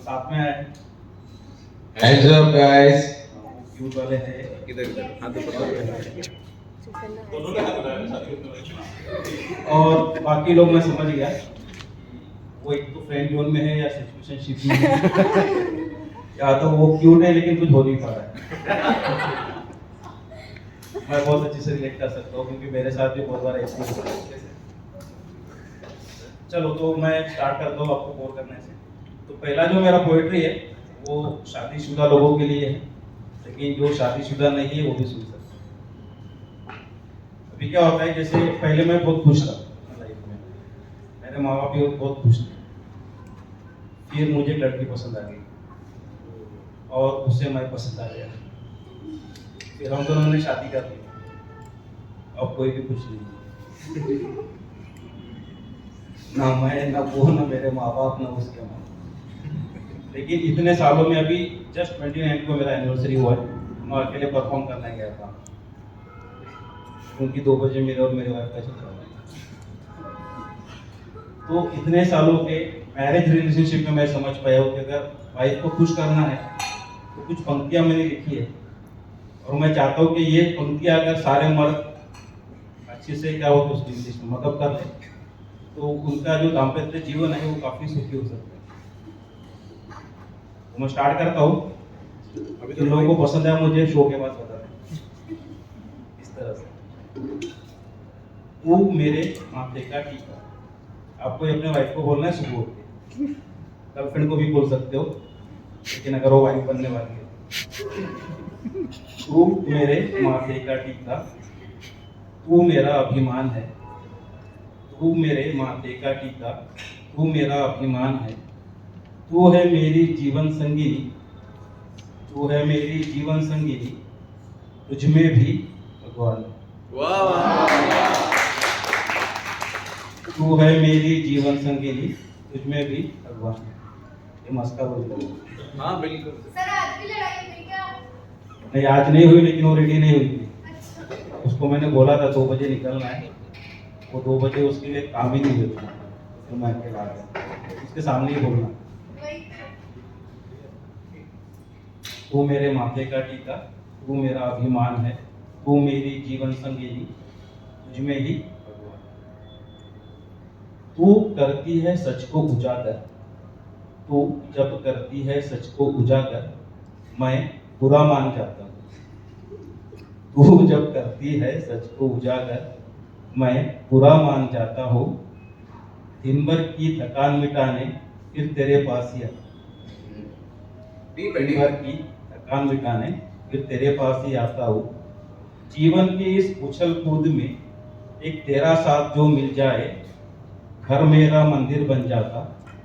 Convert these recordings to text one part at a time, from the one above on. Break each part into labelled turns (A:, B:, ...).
A: साथ में आए हैं।
B: Hands up, guys.
A: क्यूट वाले हैं।
C: इधर इधर हाथ ऊपर
A: दोनों ने हाथ उठाया और बाकी लोग मैं समझ गया वो एक तो फ्रेंड जोन में है या सिचुएशनशिप में है। या तो वो क्यूट है लेकिन कुछ हो नहीं पा रहा है। मैं बहुत अच्छे से रिलेट कर सकता हूँ क्योंकि मेरे साथ भी बहुत बार ऐसे हुआ है। चलो तो मैं स्टार्ट करता हूँ आपको बोर करने से। तो पहला जो मेरा पोएट्री है वो शादीशुदा लोगों के लिए है, लेकिन जो शादीशुदा नहीं है वो भी सुन सकते हैं। अभी क्या होता है, जैसे पहले मैं बहुत खुश था लाइफ में, मेरे माँ बाप भी बहुत खुश थे। फिर मुझे एक लड़की पसंद आ गई और उससे मैं पसंद आ गया। फिर हम दोनों ने शादी कर ली। अब कोई भी खुश नहीं, ना मैं, ना वो, ना मेरे माँ बाप, ना उसके माँ। लेकिन इतने सालों में अभी जस्ट 29 को मेरा एनिवर्सरी हुआ है। मैं अकेले परफॉर्म करने गया था क्योंकि 2 बजे मेरे और मेरे वाइफ का चल रहा है। तो इतने सालों के मैरिज रिलेशनशिप में मैं समझ पाया हूँ कि अगर वाइफ को खुश करना है तो कुछ पंक्तियाँ मैंने लिखी है और मैं चाहता हूँ कि ये पंक्तियाँ अगर सारे मर्द अच्छे से क्या हो तो उसकी इंग्लिश में मतलब कर ले तो उनका जो दाम्पत्य जीवन है वो काफी सुखी हो सकता है। तो मैं स्टार्ट करता हूँ।
C: अभी
A: जिन लोगों को पसंद है मुझे शो के बाद बता दें इस तरह से। तू मेरे माथे का टीका। आपको अपने वाइफ को बोलना है सुबह उठ के। गर्लफ्रेंड को भी बोल सकते हो लेकिन अगर वो वाइफ बनने वाली है। तू मेरे माथे का टीका, तू मेरा अभिमान है। तू मेरे माथे का टीका, तू मेरा अभिमान है। तू है मेरी जीवन संगिनी, तू है मेरी जीवन संगिनी, तुझमें भी भगवान है।
C: वाह
A: तू है मेरी जीवन संगिनी, तुझमें भी भगवान है। ये मस्का बोल रहा हूँ।
C: हाँ बिल्कुल
D: सर आज भी लड़ाई हुई क्या?
A: नहीं आज नहीं हुई, लेकिन वो रेडी नहीं हुई थी। उसको मैंने बोला था 2 बजे निकलना है, वो 2 बजे उसके लिए काम ही नहीं हुआ। तो मैं अकेला आ गया, उसके सामने ही बोलना।
D: वही
A: तू मेरे माथे का टीका, तू मेरा अभिमान है। तू मेरी जीवन संगिनी, तुझमें ही भगवान। तू करती है सच को उजागर, तू जब करती है सच को उजागर, मैं बुरा मान जाता हूँ। तू जब करती है सच को उजागर, मैं बुरा मान जाता हूँ। दिन भर की थकान मिटाने फिर तेरे पास ही आता हूँ।
C: डीप है
A: दिन भर की थकान मिटाने फिर तेरे पास ही आता हूँ। जीवन की इस उछल कूद में एक तेरा साथ जो मिल जाए, घर मेरा मंदिर बन जाता,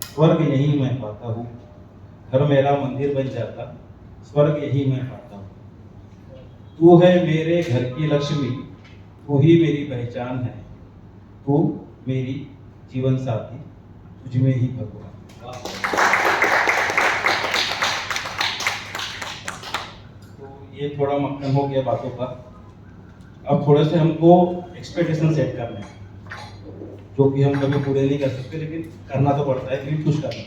A: स्वर्ग यही मैं पाता हूँ। घर मेरा मंदिर बन जाता, स्वर्ग यही मैं पाता हूँ। तू है मेरे घर की लक्ष्मी, तू ही मेरी पहचान है। तू मेरी जीवन साथी, तुझमें ही भगवान। तो ये थोड़ा मक्खन हो गया बातों का। अब थोड़े से हमको एक्सपेक्टेशन सेट करने हैं जो कि हम कभी पूरे नहीं कर सकते, लेकिन करना तो पड़ता है क्योंकि कुछ करना।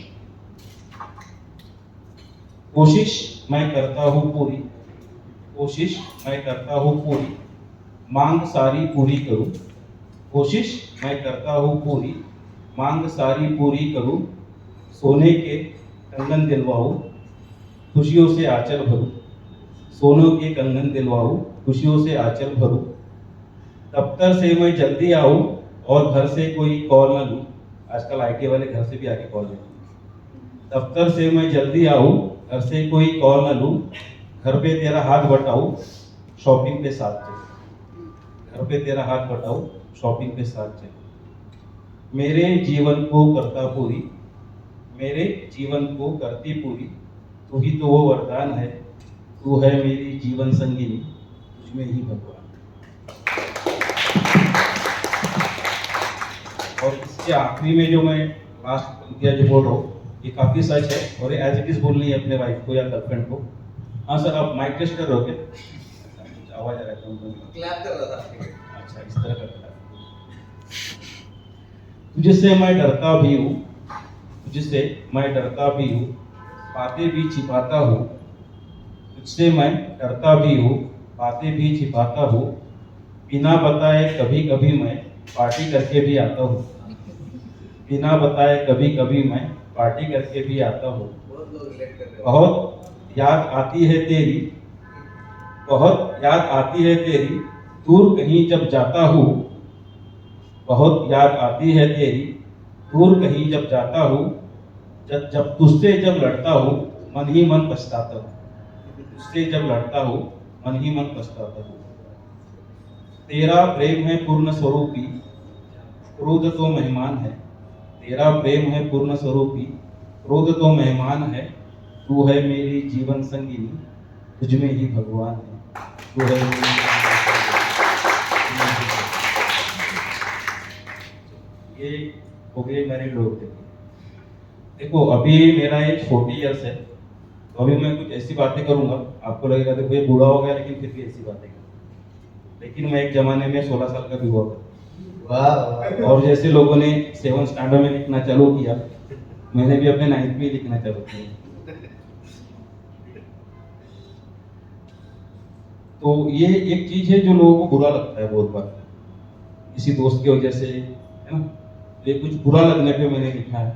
A: कोशिश मैं करता हूँ पूरी, कोशिश मैं करता हूँ पूरी, मांग सारी पूरी करूँ। कोशिश मैं करता हूँ पूरी, मांग सारी पूरी करूँ। सोने के कंगन दिलवाऊँ, खुशियों से आंचल भरूँ। सोनों के कंगन दिलवाऊँ, खुशियों से आंचल भरूँ। दफ्तर से मैं जल्दी आऊँ और घर से कोई कॉल न लूँ। आजकल आईटी वाले घर से भी आके कॉल लेते हैं। दफ्तर से मैं जल्दी आऊँ, घर से कोई कॉल न लूँ। घर पे तेरा हाथ बटाऊँ, शॉपिंग पे साथ चल। घर पे तेरा हाथ बटाऊँ, शॉपिंग पे साथ चल। मेरे जीवन को करता पूरी, मेरे जीवन को करती पूरी, तू ही तो वो वरदान है। तू है मेरी जीवन संगिनी, तुझमें ही भगवान। और इसके आखिरी में जो मैं लास्ट पंक्तियाँ जो बोल रहा हूँ ये काफी सच है और एज इट इज बोलनी है अपने वाइफ को या गर्लफ्रेंड को। हाँ सर, आप माइक टेस्ट कर रहे हो क्या? आवाज आ रहा है।
C: क्लैप कर रहा था।
A: अच्छा, इस तरह करता है। तुझसे मैं डरता भी हूँ, तुझसे मैं डरता भी हूँ, बातें भी छिपाता हूँ, तुझसे मैं डरता भी हूँ, बातें भी छिपाता हूँ, बिना बताए कभी कभी मैं पार्टी करके भी आता हूँ, बिना बताए कभी कभी मैं पार्टी करके भी आता हूँ।
C: बहुत लोग रिलेट कर रहे हैं।
A: बहुत याद आती है तेरी, बहुत याद आती है तेरी, दूर कहीं जब जाता हूँ, बहुत याद आती है तेरी, दूर कहीं जब जाता हूँ, जब जब तुझसे जब लड़ता हूँ, मन ही मन पछताता हूँ, तुझसे जब लड़ता हूँ, मन ही मन पछताता हूँ। तेरा प्रेम है पूर्ण स्वरूपी, क्रोध तो मेहमान है, तेरा प्रेम है पूर्ण स्वरूपी, क्रोध तो मेहमान है, तू है मेरी जीवन संगिनी, तुझ में ही भगवान है, तू है मेरी जीवन संगिनी। ये हो गए मैरिड लोग के। देखो अभी मेरा एज 40 इयर्स है, तो अभी मैं कुछ ऐसी बातें करूंगा, आपको लगेगा देखो ये बूढ़ा हो गया, लेकिन फिर भी ऐसी बातें कर। लेकिन मैं एक जमाने में 16 साल का भी हुआ था,
B: वाह
A: और जैसे लोगों ने 7 स्टैंडर्ड में लिखना चालू किया, मैंने भी अपने 9th में लिखना चालू किया। तो ये एक चीज है जो लोगों को बुरा लगता है बहुत बार, किसी दोस्त की वजह से, है ना। तो ये कुछ बुरा लगने पे मैंने लिखा है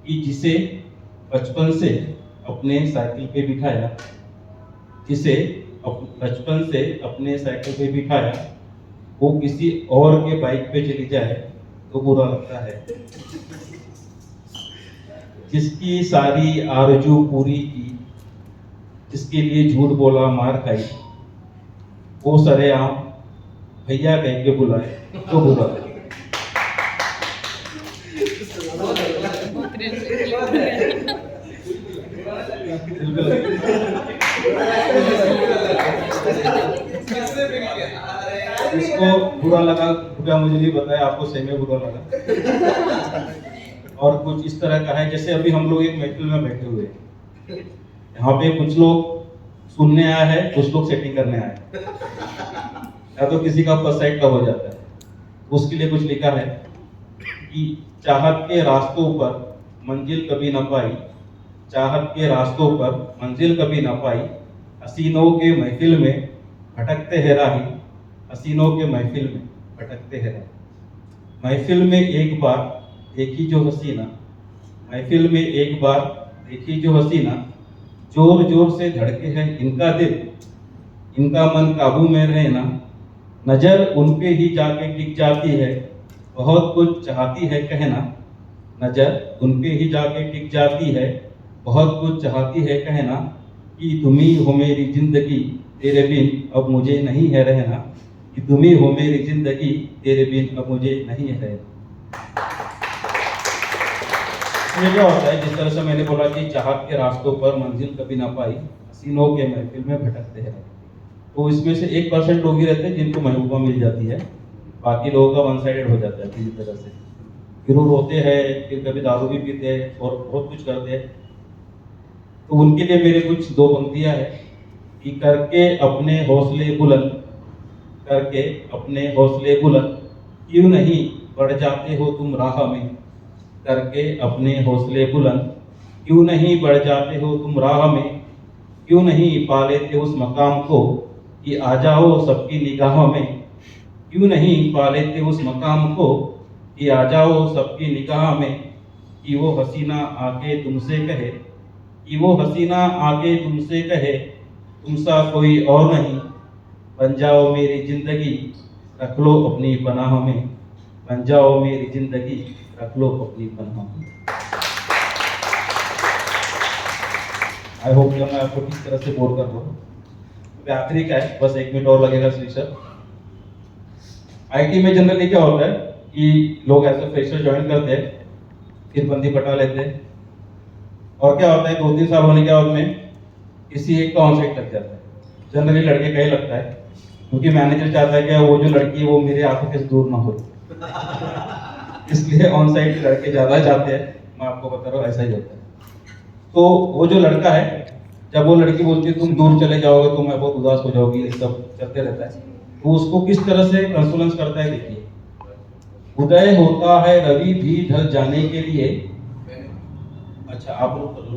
A: कि जिसे बचपन से अपने साइकिल पे बिठाया, जिसे बचपन से अपने साइकिल पे बिठाया, वो किसी और के बाइक पे चली जाए तो बुरा लगता है। जिसकी सारी आरजू पूरी की, जिसके लिए झूठ बोला मार खाई, वो सरेआम भैया कह के बुलाए तो बुरा लगता है। इसको बुरा लगा, कृपया मुझे नहीं बताया, आपको सही में बुरा लगा। और कुछ इस तरह का है, जैसे अभी हम लोग एक महफिल में बैठे हुए हैं, यहाँ पे कुछ लोग सुनने आया है, कुछ लोग सेटिंग करने आए हैं, या तो किसी का फर्स्ट साइड का हो जाता है। उसके लिए कुछ लिखा है कि चाहत के रास्तों पर मंजिल कभी न पाई, चाहत के रास्तों पर मंजिल कभी न पाई, हसीनों के महफिल में भटकते हैं राही, हसीनों के महफिल में भटकते हैं राही। महफिल में एक बार देखी जो हसीना, महफिल में एक बार देखी जो हसीना, जोर जोर से धड़के है इनका दिल, इनका मन काबू में रहना, नजर उन पे ही जाके टिक जाती है, बहुत कुछ चाहती है कहना, नजर उन पे ही जाके टिक जाती है, बहुत कुछ चाहती है कहना, कि तुम ही हो मेरी जिंदगी, तेरे बिन अब मुझे नहीं है रहना, कि तुम ही हो मेरी जिंदगी, तेरे बिन अब मुझे नहीं है रहना। ये क्या होता है, जिस तरह से मैंने बोला कि चाहत के रास्तों पर मंजिल कभी ना पाई, हसीनों के महफिल में भटकते हैं, तो इसमें से 1% लोग ही रहते हैं जिनको महबूबा मिल जाती है, बाकी लोगों का वन साइडेड हो जाता है किसी तरह से। फिर वो रोते हैं, फिर कभी दारू भी पीते हैं और बहुत कुछ करते हैं। तो उनके लिए मेरे कुछ 2 पंक्तियां हैं कि करके अपने हौसले बुलंद, करके अपने हौसले बुलंद, क्यों नहीं बढ़ जाते हो तुम राह में, करके अपने हौसले बुलंद, क्यों नहीं बढ़ जाते हो तुम राह में, क्यों नहीं पा लेते उस मकाम को कि आ जाओ सबकी निगाहों में, क्यों नहीं पा लेते उस मकाम को कि आ जाओ सबकी निगाह में, कि वो हसीना आके तुमसे कहे, कि वो हसीना आके तुमसे कहे, तुमसा कोई और नहीं, बन जाओ मेरी जिंदगी, रख लो अपनी पनाह में, बन जाओ मेरी जिंदगी, रख लो अपनी पनाह में। आई होप कि मैं आपको किस तरह से बोर कर रहा हूँ। तो आखिरी का है, बस 1 मिनट और लगेगा फ्रेशर। आईटी में जनरली क्या होता है कि लोग ऐसे फ्रेशर ज्वाइन करते हैं, फिर बंदी पटा लेते हैं, और क्या होता है 2-3 साल होने के बाद में किसी एक का ऑन साइट लग जाता है। जनरली लड़के का ही लगता है, क्योंकि मैनेजर चाहता है कि वो जो लड़की है वो मेरे आंखों से दूर ना हो, इसलिए ऑन साइट लड़के ज्यादा जाते हैं। मैं आपको बता रहा हूँ, ऐसा ही होता है। तो वो जो लड़का है, जब वो लड़की बोलती है तुम दूर चले जाओगे तो मैं बहुत उदास हो जाऊंगी, ये सब चलते रहता है, तो उसको किस तरह से कंसोलेंस करता है देखिए। उदय होता है रवि भी ढल जाने के लिए, अच्छा आप लोग